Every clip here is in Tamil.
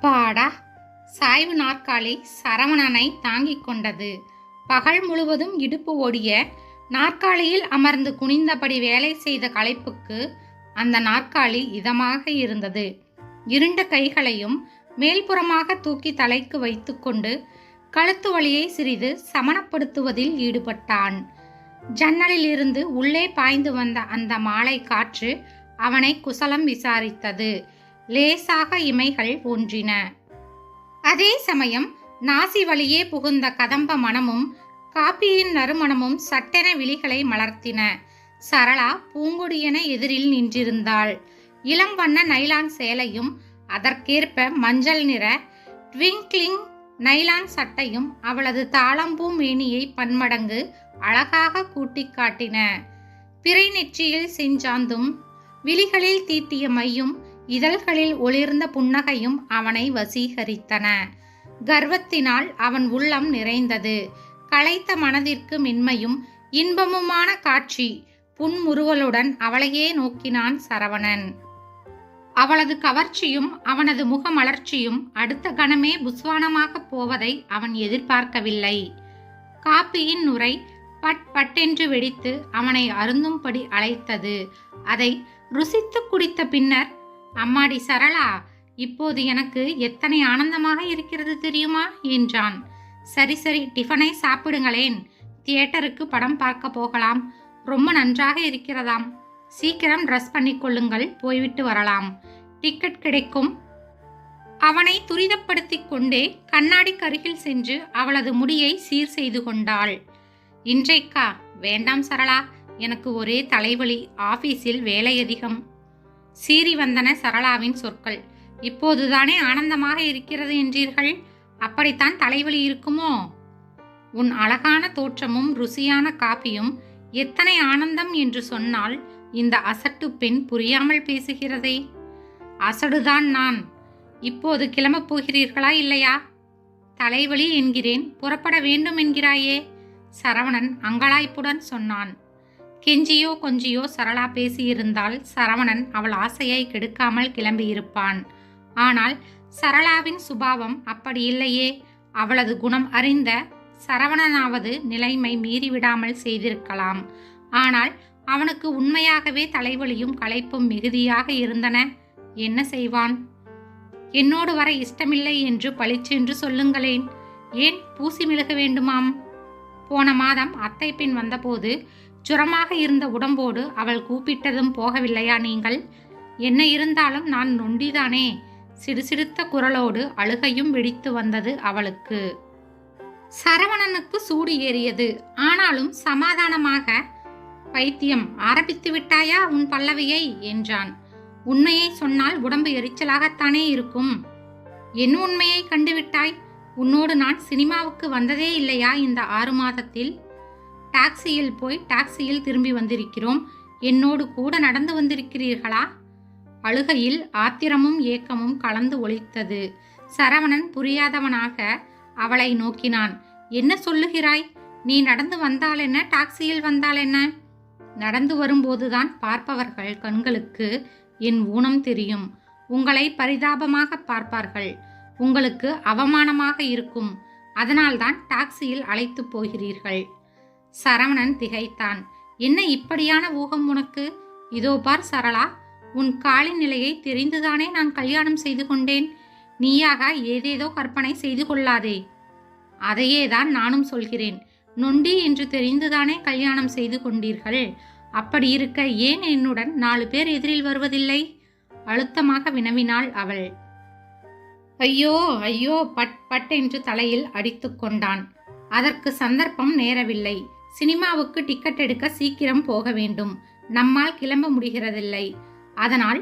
அப்பாடா! சாய்வு நாற்காலி சரவணனை தாங்கிக் கொண்டது. பகல் முழுவதும் இடுப்பு ஒடிய நாற்காலியில் அமர்ந்து குனிந்தபடி வேலை செய்த களைப்புக்கு அந்த நாற்காலி இதமாக இருந்தது. இருண்ட கைகளையும் மேல்புறமாக தூக்கி தலைக்கு வைத்துக்கொண்டு கழுத்து வலியை சிறிது சமனப்படுத்துவதில் ஈடுபட்டான். ஜன்னலில் இருந்து உள்ளே பாய்ந்து வந்த அந்த மாலை காற்று அவனை குசலம் விசாரித்தது. லேசாக இமைகள் ஒன்றின. அதே சமயம் நாசி வழியே புகுந்த கதம்ப மனமும் காப்பியின் நறுமணமும் சட்டென விழிகளை மலர்த்தின. சரளா பூங்கொடியென எதிரில் நின்றிருந்தாள். இளம் வண்ண நைலான் சேலையும் அதற்கேற்ப மஞ்சள் நிற ட்விங்க்லிங் நைலான் சட்டையும் அவளது தாளம்பூ மேனியை பன்மடங்கு அழகாக கூட்டி காட்டின. பிறை நெற்றியில் செஞ்சாந்தும் விழிகளில் தீட்டிய மையும் இதழ்களில் ஒளிர்ந்த புன்னகையும் அவனை வசீகரித்தன. கர்வத்தினால் அவன் உள்ளம் நிறைந்தது. களைத்த மனதிற்கு மென்மையும் இன்பமுமான காட்சி. புன்முறுவலுடன் அவளையே நோக்கினான் சரவணன். அவளது கவர்ச்சியும் அவனது முகமலர்ச்சியும் அடுத்த கணமே புஸ்வானமாக போவதை அவன் எதிர்பார்க்கவில்லை. காப்பியின் நுரை பட் பட்டென்று வெடித்து அவனை அருந்தும்படி அழைத்தது. அதை ருசித்து குடித்த பின்னர், அம்மாடி சரளா, இப்போது எனக்கு எத்தனை ஆனந்தமாக இருக்கிறது தெரியுமா என்றான். சரி சரி, டிஃபனை சாப்பிடுங்களேன். தியேட்டருக்கு படம் பார்க்க போகலாம். ரொம்ப நன்றாக இருக்கிறதாம். சீக்கிரம் ட்ரெஸ் பண்ணிக்கொள்ளுங்கள், போய்விட்டு வரலாம். டிக்கெட் கிடைக்கும். அவனை துரிதப்படுத்திக் கொண்டே கண்ணாடி கருகில் சென்று அவளது முடியை சீர் செய்து கொண்டாள். இன்றைக்கா? வேண்டாம் சரளா, எனக்கு ஒரே தலைவலி. ஆபீஸில் வேலை அதிகம். சீறி வந்தன சரளாவின் சொற்கள். இப்போதுதானே ஆனந்தமாக இருக்கிறது என்றீர்கள். அப்படித்தான் தலைவலி இருக்குமோ? உன் அழகான தோற்றமும் ருசியான காப்பியும் எத்தனை ஆனந்தம் என்று சொன்னால் இந்த அசட்டு பெண் புரியாமல் பேசுகிறதே. அசடுதான் நான். இப்போது கிளம்பப் போகிறீர்களா இல்லையா? தலைவலி என்கிறேன், புறப்பட வேண்டும் என்கிறாயே. சரவணன் அங்கலாய்ப்புடன் சொன்னான். கெஞ்சியோ கொஞ்சியோ சரளா பேசியிருந்தால் சரவணன் அவள் ஆசையை கெடுக்காமல் கிளம்பியிருப்பான். ஆனால் சரளாவின் சுபாவம் அப்படி இல்லையே. அவளது குணம் அறிந்த சரவணனாவது நிலைமை மீறிவிடாமல் செய்திருக்கலாம். ஆனால் அவனுக்கு உண்மையாகவே தலைவலியும் களைப்பும் மிகுதியாக இருந்தன. என்ன செய்வான்? என்னோடு வர இஷ்டமில்லை என்று பளிச்சென்று சொல்லுங்களேன். ஏன் பூசி மெழுக வேண்டுமாம்? போன மாதம் அத்தை பின் வந்தபோது ஜுரமாக இருந்த உடம்போடு அவள் கூப்பிட்டதும் போகவில்லையா நீங்கள்? என்ன இருந்தாலும் நான் நொண்டிதானே. சிடுசிடுத்த குரலோடு அழுகையும் வெடித்து வந்தது அவளுக்கு. சரவணனுக்கு சூடு ஏறியது. ஆனாலும் சமாதானமாக, பைத்தியம், ஆரம்பித்து விட்டாயா உன் பல்லவியை என்றான். உண்மையை சொன்னால் உடம்பு எரிச்சலாகத்தானே இருக்கும். என் உண்மையை கண்டுவிட்டாய்? உன்னோடு நான் சினிமாவுக்கு வந்ததே இல்லையா இந்த 6 மாதத்தில்? டாக்ஸியில் போய் டாக்ஸியில் திரும்பி வந்திருக்கிறோம். என்னோடு கூட நடந்து வந்திருக்கிறீர்களா? அழுகையில் ஆத்திரமும் ஏக்கமும் கலந்து ஒலித்தது. சரவணன் புரியாதவனாக அவளை நோக்கினான். என்ன சொல்லுகிறாய்? நீ நடந்து வந்தால் என்ன, டாக்ஸியில் வந்தால் என்ன? நடந்து வரும்போதுதான் பார்ப்பவர்கள் கண்களுக்கு என் ஊனம் தெரியும். உங்களை பரிதாபமாக பார்ப்பார்கள். உங்களுக்கு அவமானமாக இருக்கும். அதனால்தான் டாக்ஸியில் அழைத்து போகிறீர்கள். சரவணன் திகைத்தான். என்ன இப்படியான ஊகம் உனக்கு? இதோ பார் சரளா, உன் காலின் நிலையை தெரிந்துதானே நான் கல்யாணம் செய்து கொண்டேன். நீயாக ஏதேதோ கற்பனை செய்து கொள்ளாதே. அதையே தான் நானும் சொல்கிறேன். நொண்டி என்று தெரிந்துதானே கல்யாணம் செய்து கொண்டீர்கள். அப்படி இருக்க ஏன் என்னுடன் 4 பேர் எதிரில் வருவதில்லை? அழுத்தமாக வினவினாள் அவள். ஐயோ ஐயோ, பட் பட் என்று தலையில் அடித்து கொண்டான். அதற்கு சந்தர்ப்பம் நேரவில்லை. சினிமாவுக்கு டிக்கெட் எடுக்க சீக்கிரம் போக வேண்டும். நம்மால் கிளம்ப முடிகிறதில்லை. அதனால்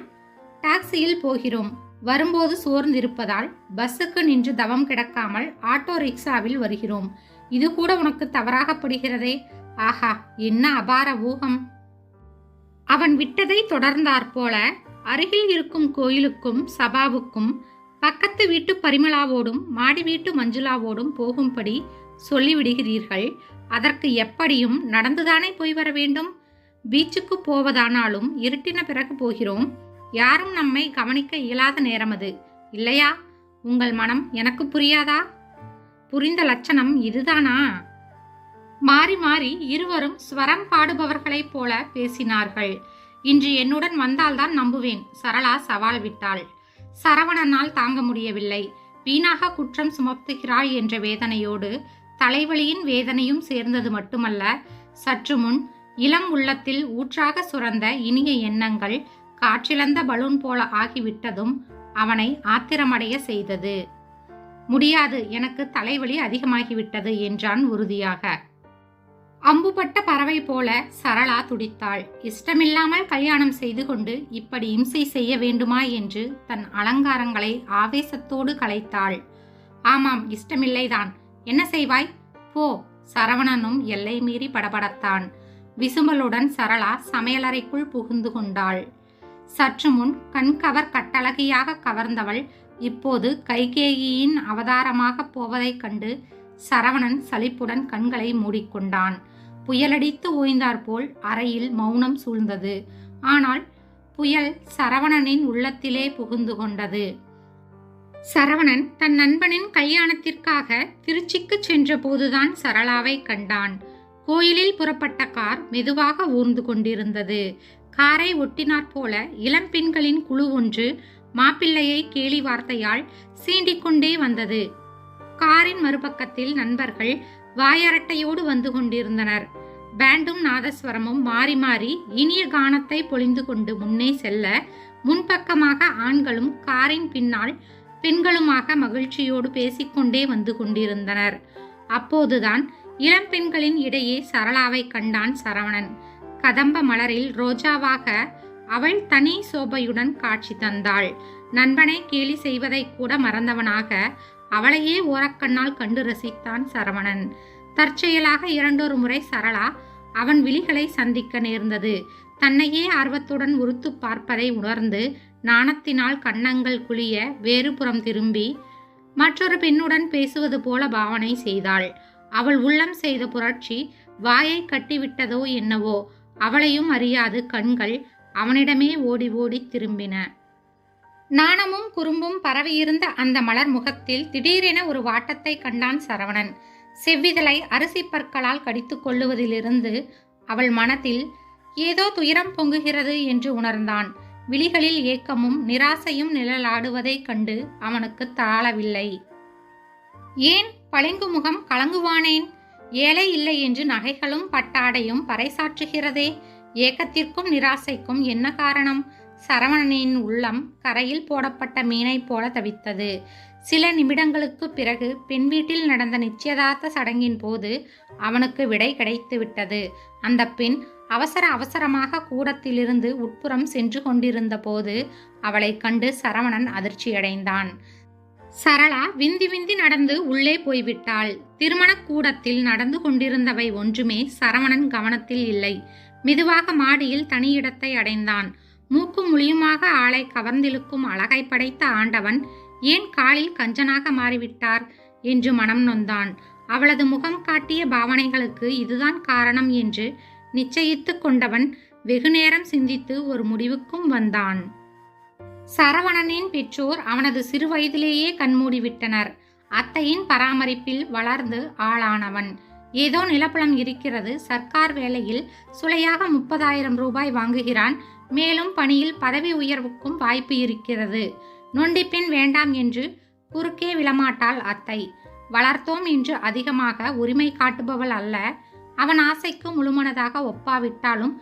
டாக்ஸியில் போகிறோம். வரும்போது சோர்ந்திருப்பதால் பஸ்ஸுக்கு நின்று தவம் கிடக்காமல் ஆட்டோ ரிக்ஷாவில் வருகிறோம். இது கூட உனக்கு தவறாகப்படுகிறதே. ஆஹா, என்ன அபார ஊகம்! அவன் விட்டதை தொடர்ந்தாற்போல அருகில் இருக்கும் கோயிலுக்கும் சபாவுக்கும் பக்கத்து வீட்டு பரிமளாவோடும் மாடி வீட்டு மஞ்சுளாவோடும் போகும்படி சொல்லிவிடுகிறீர்கள். அதற்கு எப்படியும் நடந்துதானே போய் வர வேண்டும். பீச்சுக்கு போவதானாலும் இருட்டின பிறகு போகிறோம். யாரும் நம்மை கவனிக்க இயலாத நேரம் அது இல்லையா? உங்கள் மனம் எனக்கு புரியாதா? புரிந்த லட்சணம் இதுதானா? மாறி மாறி இருவரும் ஸ்வரம் பாடுபவர்களைப் போல பேசினார்கள். இன்று என்னுடன் வந்தால்தான் நம்புவேன், சரளா சவால் விட்டாள். சரவணனால் தாங்க முடியவில்லை. வீணாக குற்றம் சுமத்துகிறாள் என்ற வேதனையோடு தலைவலியின் வேதனையும் சேர்ந்தது மட்டுமல்ல, சற்று முன் இளம் உள்ளத்தில் ஊற்றாக சுரந்த இனிய எண்ணங்கள் காற்றிழந்த பலூன் போல ஆகிவிட்டதும் அவனை ஆத்திரமடைய செய்தது. முடியாது, எனக்கு தலைவலி அதிகமாகிவிட்டது என்றான் உறுதியாக. அம்புபட்ட பறவை போல சரளா துடித்தாள். இஷ்டமில்லாமல் கல்யாணம் செய்து கொண்டு இப்படி இம்சை செய்ய வேண்டுமா என்று தன் அலங்காரங்களை ஆவேசத்தோடு கலைத்தாள். ஆமாம், இஷ்டமில்லைதான். என்ன செய்வாய்? போ. சரவணனும் எல்லை மீறி படபடத்தான். விசும்பலுடன் சரளா சமையலறைக்குள் புகுந்து கொண்டாள். சற்று முன் கண்கவர் கட்டழகியாக கவர்ந்தவள் இப்போது கைகேயியின் அவதாரமாக போவதைக் கண்டு சரவணன் சலிப்புடன் கண்களை மூடிக்கொண்டான். புயலடித்து ஓய்ந்தாற்போல் அறையில் மௌனம் சூழ்ந்தது. ஆனால் புயல் சரவணனின் உள்ளத்திலே புகுந்து கொண்டது. சரவணன் தன் நண்பனின் கல்யாணத்திற்காக திருச்சிக்கு சென்ற போதுதான் சரளாவை கண்டான். கோயிலில் புறப்பட்ட கார் மெதுவாக ஊர்ந்து கொண்டிருந்தது. காரை ஒட்டினாற் போல இளம் பெண்களின் குழு ஒன்று மாப்பிள்ளையை கேலி வார்த்தையால் சீண்டிக்கொண்டே வந்தது. காரின் மறுபக்கத்தில் நண்பர்கள் வாயரட்டையோடு வந்து கொண்டிருந்தனர். பேண்டும் நாதஸ்வரமும் மாறி மாறி இனிய கானத்தை பொழிந்து கொண்டு முன்னே செல்ல, முன்பக்கமாக ஆண்களும் காரின் பின்னால் பெண்களுமாக மகிழ்ச்சியோடு பேசிக்கொண்டே வந்து கொண்டிருந்தனர். அப்போதுதான் இளம் பெண்களின் இடையே சரளாவை கண்டான் சரவணன். கதம்ப மலரில் ரோஜாவாக அவள் தனி சோபையுடன் காட்சி தந்தாள். நண்பனை கேலி செய்வதை கூட மறந்தவனாக அவளையே ஓரக்கண்ணால் கண்டு ரசித்தான் சரவணன். தற்செயலாக இரண்டொரு முறை சரளா அவன் விழிகளை சந்திக்க நேர்ந்தது. தன்னையே ஆர்வத்துடன் உறுத்து பார்ப்பதை உணர்ந்து நாணத்தினால் கன்னங்கள் குளிய வேறுபுறம் திரும்பி மற்றொரு பெண்ணுடன் பேசுவது போல பாவனை செய்தாள். அவள் உள்ளம் செய்த புரட்சி வாயை கட்டிவிட்டதோ என்னவோ, அவளையும் அறியாது கண்கள் அவனிடமே ஓடி ஓடி திரும்பின. நாணமும் குறும்பும் பரவியிருந்த அந்த மலர் முகத்தில் திடீரென ஒரு வாட்டத்தை கண்டான் சரவணன். செவ்விதழை அரிசி பற்களால் கடித்துக் கொள்ளுவதிலிருந்து அவள் மனத்தில் ஏதோ துயரம் பொங்குகிறது என்று உணர்ந்தான். விழிகளில் ஏக்கமும் நிராசையும் நிழலாடுவதைக் கண்டு அவனுக்கு தாளவில்லை. ஏன் பளிங்கு முகம் கலங்குவானேன்? ஏழை இல்லை என்று நகைகளும் பட்டாடையும் பறைசாற்றுகிறதே. ஏக்கத்திற்கும் நிராசைக்கும் என்ன காரணம்? சரவணனின் உள்ளம் கரையில் போடப்பட்ட மீனைப் போல தவித்தது. சில நிமிடங்களுக்கு பிறகு பெண் வீட்டில் நடந்த நிச்சயதார்த்த சடங்கின் போது அவனுக்கு விடை கிடைத்து விட்டது. அந்த பெண் அவசர அவசரமாக கூடத்திலிருந்து உட்புறம் சென்று கொண்டிருந்த போது அவளை கண்டு சரவணன் அதிர்ச்சியடைந்தான். சரளா விந்தி விந்தி நடந்து உள்ளே போய்விட்டாள். திருமண கூடத்தில் நடந்து கொண்டிருந்தவை ஒன்றுமே சரவணன் கவனத்தில் இல்லை. மெதுவாக மாடியில் தனி இடத்தை அடைந்தான். மூக்கும் முழியுமாக ஆளை கவர்ந்திழுக்கும் அழகை படைத்த ஆண்டவன் ஏன் காலில் கஞ்சனாக மாறிவிட்டார் என்று மனம் நொந்தான். அவளது முகம் காட்டிய பாவனைகளுக்கு இதுதான் காரணம் என்று நிச்சயித்து கொண்டவன் வெகுநேரம் சிந்தித்து ஒரு முடிவுக்கும் வந்தான். சரவணனின் பெற்றோர் அவனது சிறு வயதிலேயே கண்மூடிவிட்டனர். அத்தையின் பராமரிப்பில் வளர்ந்து ஆளானவன். ஏதோ நிலப்பலம் இருக்கிறது. சர்க்கார் வேலையில் சுளையாக 30,000 ரூபாய் வாங்குகிறான். மேலும் பணியில் பதவி உயர்வுக்கும் வாய்ப்பு இருக்கிறது. நொண்டிப்பெண் வேண்டாம் என்று குறுக்கே விழமாட்டாள் அத்தை. வளர்த்தோம் என்று அதிகமாக உரிமை காட்டுபவள் அல்ல. அவன் ஆசைக்கு முழுமனதாக ஒப்பாவிட்டாலும்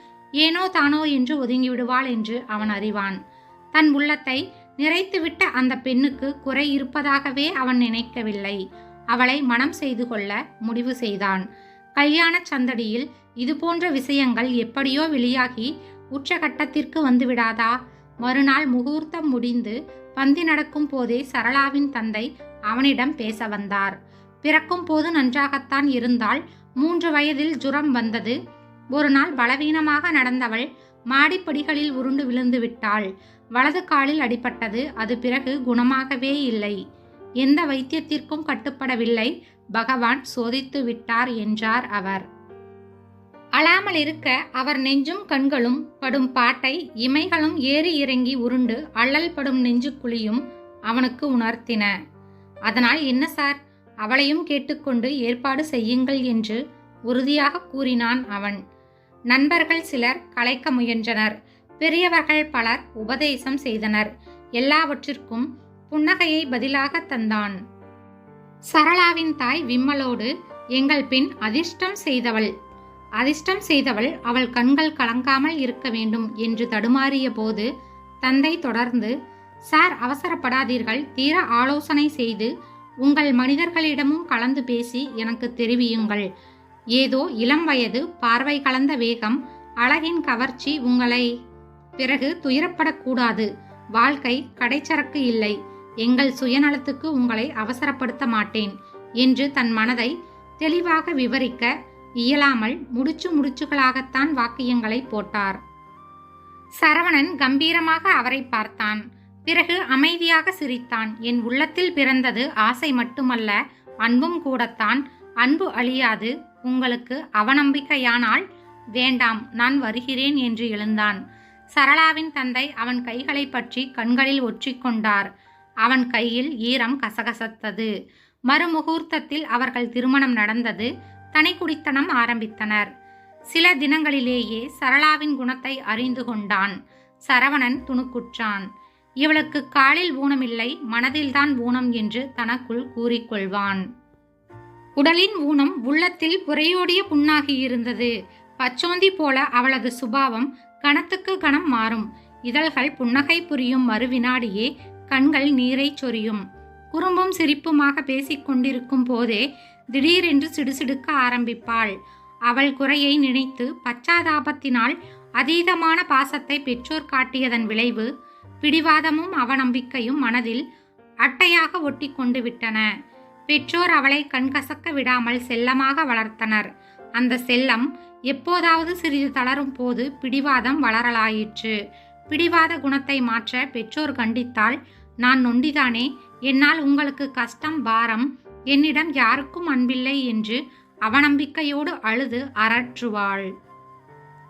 ஏனோ தானோ என்று ஒதுங்கிவிடுவாள் என்று அவன் அறிவான். தன் உள்ளத்தை நிறைத்துவிட்ட அந்த பெண்ணுக்கு குறை இருப்பதாகவே அவன் நினைக்கவில்லை. அவளை மனம் செய்து கொள்ள முடிவு செய்தான். கல்யாண சந்தடியில் இதுபோன்ற விஷயங்கள் எப்படியோ வெளியாகி உச்சகட்டத்திற்கு வந்துவிடாதா? மறுநாள் முகூர்த்தம் முடிந்து பந்தி நடக்கும் போதே சரளாவின் தந்தை அவனிடம் பேச வந்தார். பிறக்கும் போது நன்றாகத்தான் இருந்தாள். 3 வயதில் ஜுரம் வந்தது. ஒரு நாள் பலவீனமாக நடந்தவள் மாடிப்படிகளில் உருண்டு விழுந்து விட்டாள். வலது காலில் அடிபட்டது. அது பிறகு குணமாகவே இல்லை. எந்த வைத்தியத்திற்கும் கட்டுப்படவில்லை. பகவான் சோதித்து விட்டார் என்றார் அவர். அழாமல் இருக்க அவர் நெஞ்சும் கண்களும் படும் பாட்டை இமைகளும் ஏறி இறங்கி உருண்டு அல்லல் படும் நெஞ்சு குழியும் அவனுக்கு உணர்த்தின. அதனால் என்ன சார், அவளையும் கேட்டுக்கொண்டு ஏற்பாடு செய்யுங்கள் என்று உறுதியாக கூறினான் அவன். நண்பர்கள் சிலர் கலைக்க முயன்றனர். பெரியவர்கள் பலர் உபதேசம் செய்தனர். எல்லாவற்றிற்கும் புன்னகையை பதிலாக தந்தான். சரளாவின் தாய் விம்மலோடு, எங்கள் பெண் அதிர்ஷ்டம் செய்தவள், அவள் கண்கள் கலங்காமல் இருக்க வேண்டும் என்று தடுமாறிய போது தந்தை தொடர்ந்து, சார், அவசரப்படாதீர்கள், தீர ஆலோசனை செய்து உங்கள் மனிதர்களிடமும் கலந்து பேசி எனக்கு தெரிவியுங்கள். ஏதோ இளம் வயது, பார்வை கலந்த வேகம், அழகின் கவர்ச்சி உங்களை பிறகு துயரப்படக்கூடாது. வாழ்க்கை கடைச்சரக்கு இல்லை. எங்கள் சுயநலத்துக்கு உங்களை அவசரப்படுத்த மாட்டேன் என்று தன் மனதை தெளிவாக விவரிக்க இயலாமல் முடிச்சுகளாகத்தான் வாக்கியங்களை போட்டார். சரவணன் கம்பீரமாக அவரை பார்த்தான். பிறகு அமைதியாக சிரித்தான். என் உள்ளத்தில் பிறந்தது ஆசை மட்டுமல்ல, அன்பும் கூடத்தான். அன்பு அழியாது. உங்களுக்கு அவநம்பிக்கையானால் வேண்டாம், நான் வருகிறேன் என்று எழுந்தான். சரளாவின் தந்தை அவன் கைகளை பற்றி கண்களில் ஒற்றிக்கொண்டார். அவன் கையில் ஈரம் கசகசத்தது. மறுமுகூர்த்தத்தில் அவர்கள் திருமணம் நடந்தது. தனிக்குடித்தனம் ஆரம்பித்தனர். சில தினங்களிலேயே சரளாவின் குணத்தை அறிந்து கொண்டான். சரவணன் துணுக்குற்றான். இவளுக்கு காலில் ஊனமில்லை, மனதில்தான் ஊனம் என்று தனக்குள் கூறிக்கொள்வான். உடலின் ஊனம் உள்ளத்தில் புரையோடிய புண்ணாகியிருந்தது. பச்சோந்தி போல அவளது சுபாவம் கணத்துக்கு கணம் மாறும். இதழ்கள் புன்னகை புரியும் மறுவினாடியே கண்கள் நீரை சொரியும். குறும்பும் சிரிப்புமாக பேசிக்கொண்டிருக்கும் போதே திடீரென்று சிடுசிடுக்க ஆரம்பிப்பாள். அவள் குறையை நினைத்து பச்சாதாபத்தினால் அதீதமான பாசத்தை பெற்றோர் காட்டியதன் விளைவு பிடிவாதமும் அவநம்பிக்கையும் மனதில் அட்டையாக ஒட்டி கொண்டு விட்டன. பெற்றோர் அவளை கண்கசக்க விடாமல் செல்லமாக வளர்த்தனர். அந்த செல்லம் எப்போதாவது சிறிது தளரும் போது பிடிவாதம் வளரலாயிற்று. பிடிவாத குணத்தை மாற்ற பெற்றோர் கண்டித்தால், நான் நொண்டிதானே, என்னால் உங்களுக்கு கஷ்டம், பாரம், என்னிடம் யாருக்கும் அன்பில்லை என்று அவநம்பிக்கையோடு அழுது அரற்றுவாள்.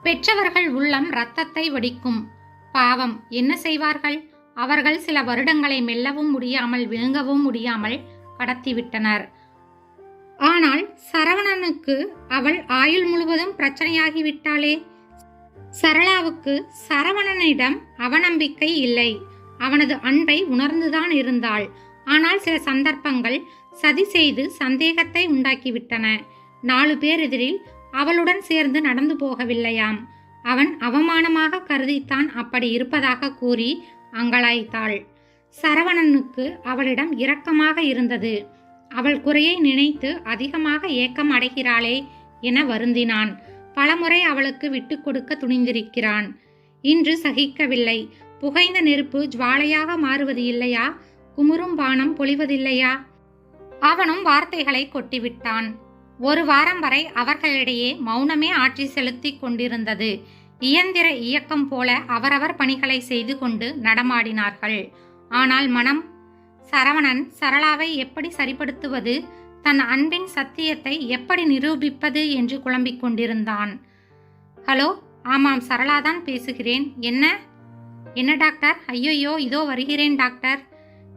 பெற்றவர்கள் உள்ளம் இரத்தத்தை வடிக்கும். பாவம், என்ன செய்வார்கள்? அவர்கள் சில வருடங்களை மெல்லவும் முடியாமல் விழுங்கவும் முடியாமல் கடத்திவிட்டனர். ஆனால் சரவணனுக்கு அவள் ஆயுள் முழுவதும் பிரச்சனையாகிவிட்டாளே. சரளாவுக்கு சரவணனிடம் அவநம்பிக்கை இல்லை. அவனது அன்பை உணர்ந்துதான் இருந்தாள். ஆனால் சில சந்தர்ப்பங்கள் சதி செய்து சந்தேகத்தை உண்டாக்கிவிட்டன. 4 பேர் எதிரில் அவளுடன் சேர்ந்து நடந்து போகவில்லையாம். அவன் அவமானமாக கருதித்தான் அப்படி இருப்பதாக கூறி அங்கலாய்த்தாள். சரவணனுக்கு அவளிடம் இரக்கமாக இருந்தது. அவள் குறையை நினைத்து அதிகமாக ஏக்கம் அடைகிறாளே என வருந்தினான். பலமுறை அவளுக்கு விட்டு கொடுக்க துணிந்திருக்கிறான். இன்று சகிக்கவில்லை. புகைந்த நெருப்பு ஜுவாலையாக மாறுவது இல்லையா? குமுறும் பானம் பொழிவதில்லையா? அவனும் வார்த்தைகளை கொட்டிவிட்டான். 1 வாரம் வரை அவர்களிடையே மௌனமே ஆட்சி செலுத்தி கொண்டிருந்தது. இயந்திர இயக்கம் போல அவரவர் பணிகளை செய்து கொண்டு நடமாடினார்கள். ஆனால் மனம், சரவணன் சரளாவை எப்படி சரிப்படுத்துவது, தன் அன்பின் சத்தியத்தை எப்படி நிரூபிப்பது என்று குழம்பிக் கொண்டிருந்தான். ஹலோ, ஆமாம், சரளாதான் பேசுகிறேன். என்ன டாக்டர்? ஐயோ, இதோ வருகிறேன் டாக்டர்.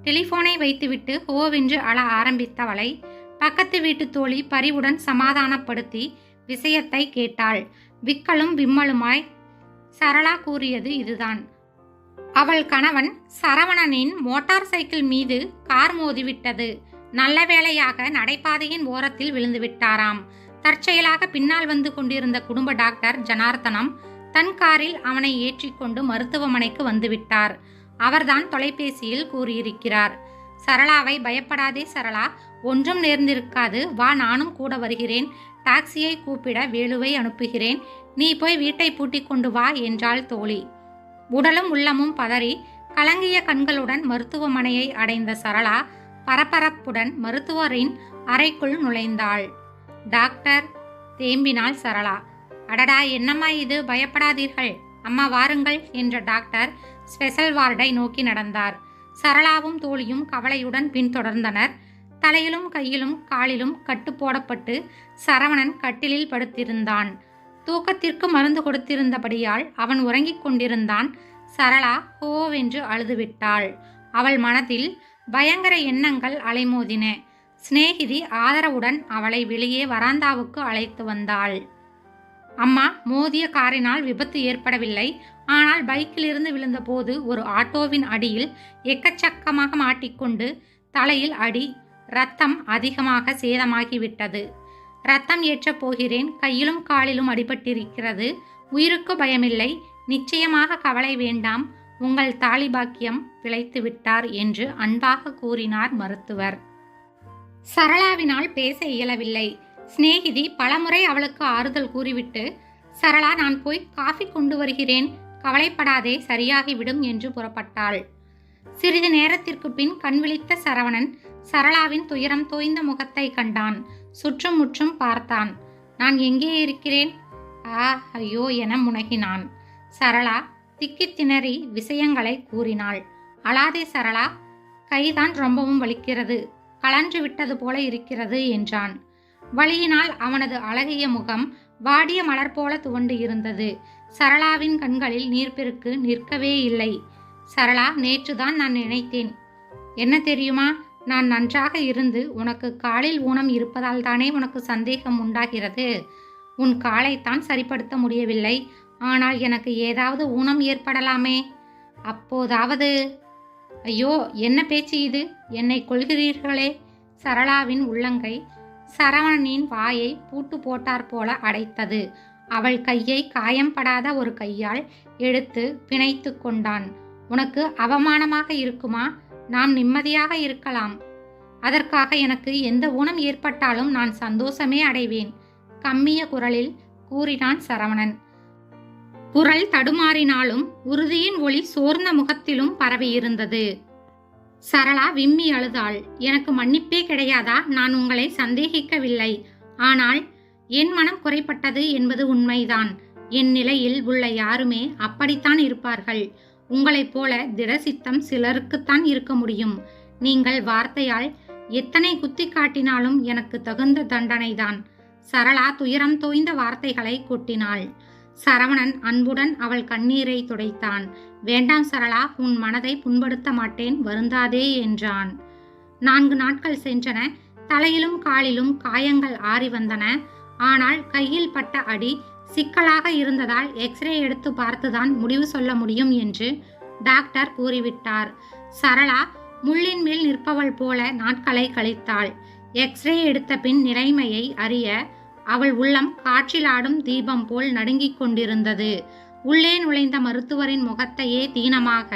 டெலிஃபோனை வைத்துவிட்டு ஹோவென்று அழ ஆரம்பித்தவளை பக்கத்து வீட்டு தோழி பரிவுடன் சமாதானப்படுத்தி விஷயத்தை கேட்டாள். விக்கலும் விம்மலுமாய் சரளா கூறியது இதுதான். அவள் கணவன் சரவணனின் மோட்டார் சைக்கிள் மீது கார் மோதிவிட்டது. நல்ல வேளையாக நடைபாதையின் ஓரத்தில் விழுந்து விட்டாராம். தற்செயலாக பின்னால் வந்து கொண்டிருந்த குடும்ப டாக்டர் ஜனார்த்தனம் தன் காரில் அவனை ஏற்றிக்கொண்டு மருத்துவமனைக்கு வந்துவிட்டார். அவர்தான் தொலைபேசியில் கூறியிருக்கிறார். சரளாவை, பயப்படாதே சரளா, ஒன்றும் நேர்ந்திருக்காது, வா, நானும் கூட வருகிறேன். டாக்ஸியை கூப்பிட வேலுவை அனுப்புகிறேன். நீ போய் வீட்டை பூட்டிக் கொண்டு வா என்றாள் தோழி. உடலும் உள்ளமும் பதறி கலங்கிய கண்களுடன் மருத்துவமனையை அடைந்த சரளா பரபரப்புடன் மருத்துவரின் அறைக்குள் நுழைந்தாள். டாக்டர், தேம்பினாள் சரளா. அடடா, என்னம்மா இது, பயப்படாதீர்கள், அம்மா வாருங்கள் என்ற டாக்டர் ஸ்பெஷல் வார்டை நோக்கி நடந்தார். சரளாவும் தோழியும் கவலையுடன் பின்தொடர்ந்தனர். தலையிலும் கையிலும் காலிலும் கட்டு போடப்பட்டு சரவணன் கட்டிலில் படுத்திருந்தான். தூக்கத்திற்கு மருந்து கொடுத்திருந்தபடியால் அவன் உறங்கிக் கொண்டிருந்தான். சரளா ஹோவென்று அழுதுவிட்டாள். அவள் மனதில் பயங்கர எண்ணங்கள் அலைமோதின. சிநேகிதி ஆதரவுடன் அவளை வெளியே வராந்தாவுக்கு அழைத்து வந்தாள். அம்மா, மோதிய காரினால் விபத்து ஏற்படவில்லை. ஆனால் பைக்கிலிருந்து விழுந்தபோது ஒரு ஆட்டோவின் அடியில் எக்கச்சக்கமாக மாட்டிக்கொண்டு தலையில் அடி, இரத்தம் அதிகமாக சேதமாகிவிட்டது. இரத்தம் ஏற்றப் போகிறேன். கையிலும் காலிலும் அடிபட்டிருக்கிறது. உயிருக்கு பயமில்லை. நிச்சயமாக கவலை வேண்டாம். உங்கள் தாலிபாக்கியம் பிழைத்து விட்டார் என்று அன்பாக கூறினார் மருத்துவர். சரளாவினால் பேச இயலவில்லை. சிநேகிதி பலமுறை அவளுக்கு ஆறுதல் கூறிவிட்டு, சரளா, நான் போய் காஃபி கொண்டு வருகிறேன், கவலைப்படாதே, சரியாகிவிடும் என்று புறப்பட்டாள். சிறிது நேரத்திற்கு பின் கண் விழித்த சரவணன் சரளாவின் துயரம் தோய்ந்த முகத்தை கண்டான். சுற்றும் முற்றும் பார்த்தான். நான் எங்கே இருக்கிறேன்? ஐயோ என முனகினான். சரளா திக்கித் திணறி விஷயங்களை கூறினாள். அழாதே சரளா, கைதான் ரொம்பவும் வலிக்கிறது, கலன்று விட்டது போல இருக்கிறது என்றான். வலியினால் அவனது அழகிய முகம் வாடிய மலர் போல துவண்டு இருந்தது. சரளாவின் கண்களில் நீர்ப்பெருக்கு நிற்கவே இல்லை. சரளா, நேற்றுதான் நான் நினைத்தேன். என்ன தெரியுமா? நான் நன்றாக இருந்து உனக்கு காலில் ஊனம் இருப்பதால் தானே உனக்கு சந்தேகம் உண்டாகிறது. உன் காலைத்தான் சரிப்படுத்த முடியவில்லை. ஆனால் எனக்கு ஏதாவது ஊனம் ஏற்படலாமே. அப்போதாவது... ஐயோ, என்ன பேச்சு இது? என்னை கொல்கிறீர்களே. சரளாவின் உள்ளங்கை சரவணனின் வாயை பூட்டு போட்டார் போல அடைத்தது. அவள் கையை காயம்படாத ஒரு கையால் எடுத்து பிணைத்து கொண்டான். உனக்கு அவமானமாக இருக்குமா? நாம் நிம்மதியாக இருக்கலாம். அதற்காக எனக்கு எந்த ஊனம் ஏற்பட்டாலும் நான் சந்தோஷமே அடைவேன், கம்மிய குரலில் கூறினான் சரவணன். குரல் தடுமாறினாலும் உறுதியின் ஒளி சோர்ந்த முகத்திலும் பரவியிருந்தது. சரளா விம்மி அழுதாள். எனக்கு மன்னிப்பே கிடையாதா? நான் உங்களை சந்தேகிக்கவில்லை. ஆனால் என் மனம் குறைப்பட்டது என்பது உண்மைதான். என் நிலையில் உள்ள யாருமே அப்படித்தான் இருப்பார்கள். உங்களைப் போல திடசித்தம் சிலருக்குத்தான் இருக்க முடியும். நீங்கள் வார்த்தையால் எத்தனை குத்தி காட்டினாலும் எனக்கு தகுந்த தண்டனைதான். சரளா துயரம் தோய்ந்த வார்த்தைகளை கொட்டினாள். சரவணன் அன்புடன் அவள் கண்ணீரை துடைத்தான். வேண்டாம் சரளா, உன் மனதை புண்படுத்த மாட்டேன், வருந்தாதே என்றான். 4 நாட்கள் சென்றன. தலையிலும் காலிலும் காயங்கள் ஆறி வந்தன. ஆனால் கையில் பட்ட அடி சிக்கலாக இருந்ததால் எக்ஸ்ரே எடுத்து பார்த்துதான் முடிவு சொல்ல முடியும் என்று டாக்டர் கூறிவிட்டார். சரளா முள்ளின் மேல் நிற்பவள் போல நாட்களை கழித்தாள். எக்ஸ்ரே எடுத்த பின் நிலைமையை அறிய அவள் உள்ளம் காற்றில் ஆடும் தீபம் போல் நடுங்கிக் கொண்டிருந்தது. உள்ளே நுழைந்த மருத்துவரின் முகத்தையே தீனமாக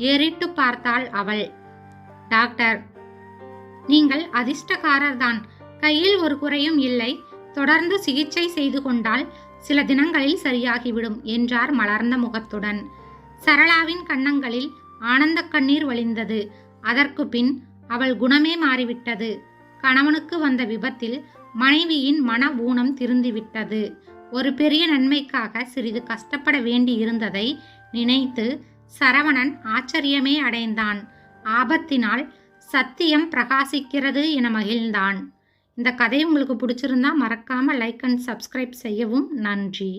ஏறிட்டு பார்த்தாள் அவள். டாக்டர், நீங்கள் அதிர்ஷ்டக்காரர்தான். கையில் ஒரு குறையும் இல்லை. தொடர்ந்து சிகிச்சை செய்து கொண்டால் சில தினங்களில் சரியாகிவிடும் என்றார் மலர்ந்த முகத்துடன். சரளாவின் கன்னங்களில் ஆனந்த கண்ணீர் வழிந்தது. அதற்கு பின் அவள் குணமே மாறிவிட்டது. கணவனுக்கு வந்த விபத்தில் மனைவியின் மன ஊனம் திருந்திவிட்டது. ஒரு பெரிய நன்மைக்காக சிறிது கஷ்டப்பட வேண்டி இருந்ததை நினைத்து சரவணன் ஆச்சரியமே அடைந்தான். ஆபத்தினால் சத்தியம் பிரகாசிக்கிறது என மகிழ்ந்தான். இந்த கதை உங்களுக்கு பிடிச்சிருந்தா மறக்காம லைக் அண்ட் சப்ஸ்கிரைப் செய்யவும். நன்றி.